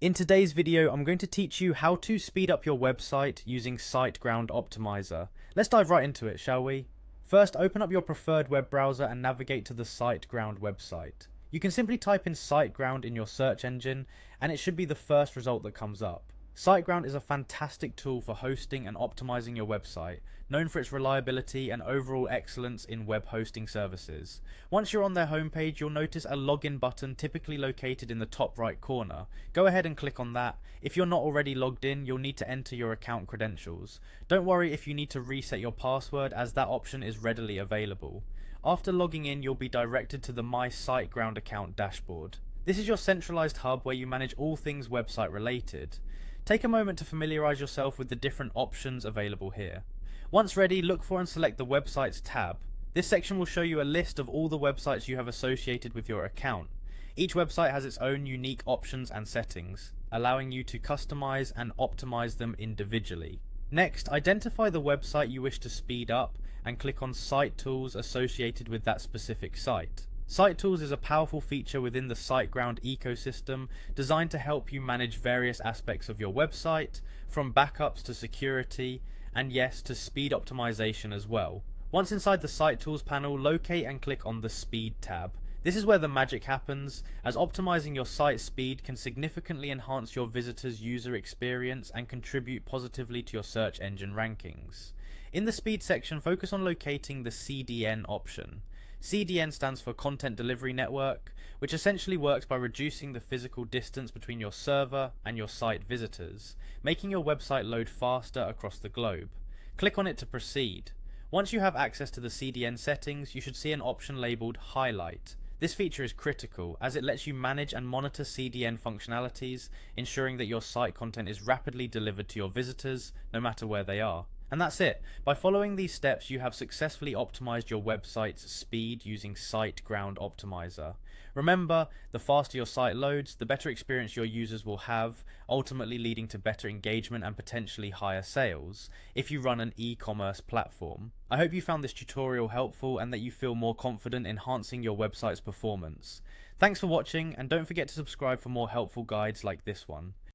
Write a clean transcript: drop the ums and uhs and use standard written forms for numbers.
In today's video, I'm going to teach you how to speed up your website using Siteground Optimizer. Let's dive right into it, shall we? First, open up your preferred web browser and navigate to the Siteground website. You can simply type in Siteground in your search engine, and it should be the first result that comes up. Siteground is a fantastic tool for hosting and optimizing your website, known for its reliability and overall excellence in web hosting services. Once you're on their homepage, you'll notice a login button typically located in the top right corner. Go ahead and click on that. If you're not already logged in, you'll need to enter your account credentials. Don't worry if you need to reset your password, as that option is readily available. After logging in, you'll be directed to the My Siteground account dashboard. This is your centralized hub where you manage all things website related. Take a moment to familiarize yourself with the different options available here. Once ready, look for and select the Websites tab. This section will show you a list of all the websites you have associated with your account. Each website has its own unique options and settings, allowing you to customize and optimize them individually. Next, identify the website you wish to speed up and click on Site Tools associated with that specific site. Site Tools is a powerful feature within the Siteground ecosystem designed to help you manage various aspects of your website, from backups to security, and yes, to speed optimization as well. Once inside the Site Tools panel, locate and click on the Speed tab. This is where the magic happens, as optimizing your site speed can significantly enhance your visitors' user experience and contribute positively to your search engine rankings. In the Speed section, focus on locating the CDN option. CDN stands for Content Delivery Network, which essentially works by reducing the physical distance between your server and your site visitors, making your website load faster across the globe. Click on it to proceed. Once you have access to the CDN settings, you should see an option labeled Highlight. This feature is critical as it lets you manage and monitor CDN functionalities, ensuring that your site content is rapidly delivered to your visitors, no matter where they are. And that's it. By following these steps, you have successfully optimized your website's speed using Siteground Optimizer. Remember, the faster your site loads, the better experience your users will have, ultimately leading to better engagement and potentially higher sales if you run an e-commerce platform. I hope you found this tutorial helpful and that you feel more confident enhancing your website's performance. Thanks for watching, and don't forget to subscribe for more helpful guides like this one.